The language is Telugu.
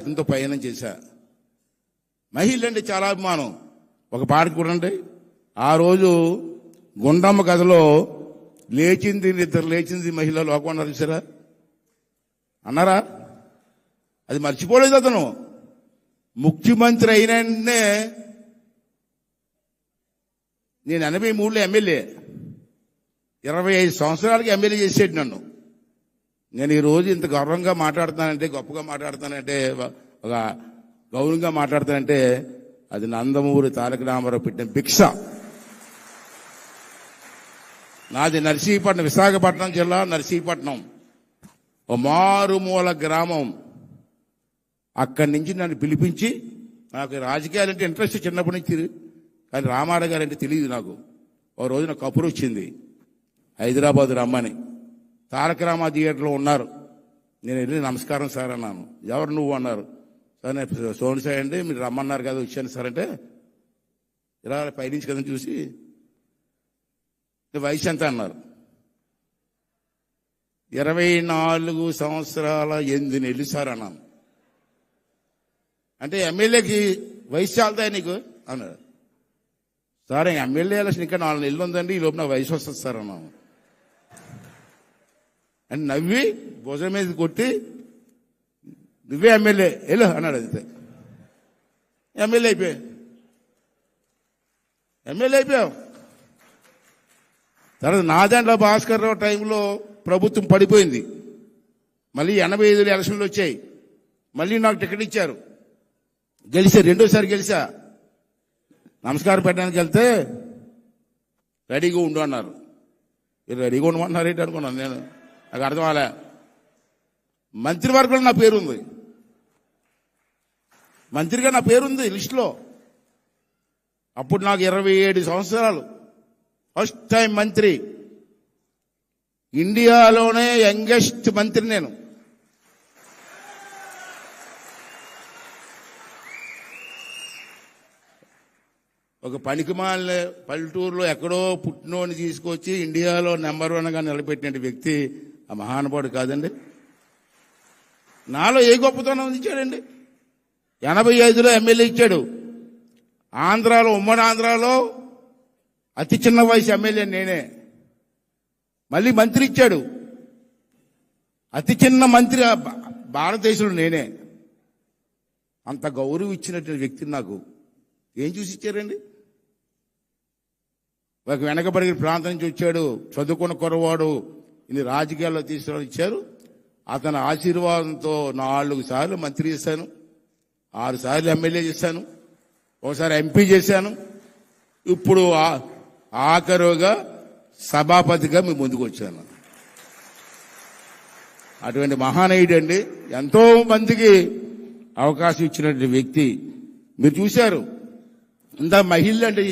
ఎంతో ప్రయాణం చేశా. మహిళ అంటే చాలా అభిమానం. ఒక పాట చూడండి. ఆ రోజు గుండమ్మ కథలో లేచింది నిద్ర లేచింది మహిళ లోకం అన్నారు చూసారా, అన్నారా? అది మర్చిపోలేదు అతను. ముఖ్యమంత్రి అయిన వెంటనే నేను 83లో ఎమ్మెల్యే, 25 సంవత్సరాలకి ఎమ్మెల్యే చేసేది నన్ను. నేను ఈ రోజు ఇంత గర్వంగా మాట్లాడుతానంటే, గొప్పగా మాట్లాడుతానంటే, ఒక గౌరవంగా మాట్లాడతానంటే అది నందమూరి తారక రామారావు పెట్టిన భిక్ష. నాది నర్సీపట్నం, విశాఖపట్నం జిల్లా నర్సీపట్నం, ఓ మారుమూల గ్రామం. అక్కడి నుంచి నన్ను పిలిపించి, నాకు రాజకీయాలంటే ఇంట్రెస్ట్ చిన్నప్పటి నుంచి, కానీ రామారావు గారు అంటే తెలియదు నాకు. ఓ రోజు నాకు కబురు వచ్చింది, హైదరాబాద్ రమ్మని. తారక రామా థియేటర్లో ఉన్నారు. నేను వెళ్ళి నమస్కారం సార్ అన్నాను. ఎవరు నువ్వు అన్నారు. సార్ నేను సోని సార్ అండి, మీరు రమ్మన్నారు కదా వచ్చాను సార్ అంటే, ఇలా పైనుంచి కదా చూసి వయసు ఎంత అన్నారు. 24 సంవత్సరాల 8 నెలలు సార్ అన్నాను. అంటే ఎమ్మెల్యేకి వయసు చాలుతాయి నీకు అన్నారు. సార్ ఎమ్మెల్యే ఎలక్షన్ ఇంకా 4 నెలలు ఉందండి, ఈ లోపు నాకు వయసు వస్తుంది సార్ అన్నాను. అని నవ్వి భుజం మీద కొట్టి, నువ్వే ఎమ్మెల్యే వెళ్ళు అన్నాడు. అంతే, ఎమ్మెల్యే అయిపోయావు. తర్వాత నాదెండ్ల భాస్కర్ రావు టైంలో ప్రభుత్వం పడిపోయింది. మళ్ళీ 85 ఎలక్షన్లు వచ్చాయి. మళ్ళీ నాకు టికెట్ ఇచ్చారు, గెలిచా. రెండోసారి గెలిచా. నమస్కారం పెట్టడానికి వెళ్తే రెడీగా ఉండు అన్నారు. రెడీగా ఉండమన్నారు ఏంటి అనుకున్నాను నేను, నాకు అర్థం అలా. మంత్రివర్గంలో నా పేరుంది, మంత్రిగా నా పేరుంది లిస్టులో. అప్పుడు నాకు 27 సంవత్సరాలు, ఫస్ట్ టైం మంత్రి. ఇండియాలోనే యంగెస్ట్ మంత్రి నేను. ఒక పనికిమాలిన పల్లెటూరులో ఎక్కడో పుట్టినోని తీసుకొచ్చి ఇండియాలో నెంబర్ 1గా నిలబెట్టిన వ్యక్తి ఆ మహానుభావుడు కాదండి. నాలో ఏ గొప్పతనం ఇచ్చాడండి. 85లో ఎమ్మెల్యే ఇచ్చాడు. ఆంధ్రాలో, ఉమ్మడి ఆంధ్రాలో అతి చిన్న వయసు ఎమ్మెల్యే నేనే. మళ్ళీ మంత్రి ఇచ్చాడు, అతి చిన్న మంత్రి భారతదేశంలో నేనే. అంత గౌరవం ఇచ్చినటువంటి వ్యక్తిని నాకు ఏం చూసి ఇచ్చారండి. ఒక వెనకబడిన ప్రాంతం నుంచి వచ్చాడు, చదువుకున్న కుర్రవాడు, ఇన్ని రాజకీయాల్లో తీసుకుని ఇచ్చారు. అతని ఆశీర్వాదంతో 4 సార్లు మంత్రి చేశాను, 6 సార్లు ఎమ్మెల్యే చేశాను, ఒకసారి ఎంపీ చేశాను. ఇప్పుడు ఆఖరుగా సభాపతిగా మీ ముందుకు వచ్చాను. అటువంటి మహానీయుడు అండి. ఎంతో మందికి అవకాశం ఇచ్చినటువంటి వ్యక్తి. మీరు చూశారు ఇంత మహిళ అంటే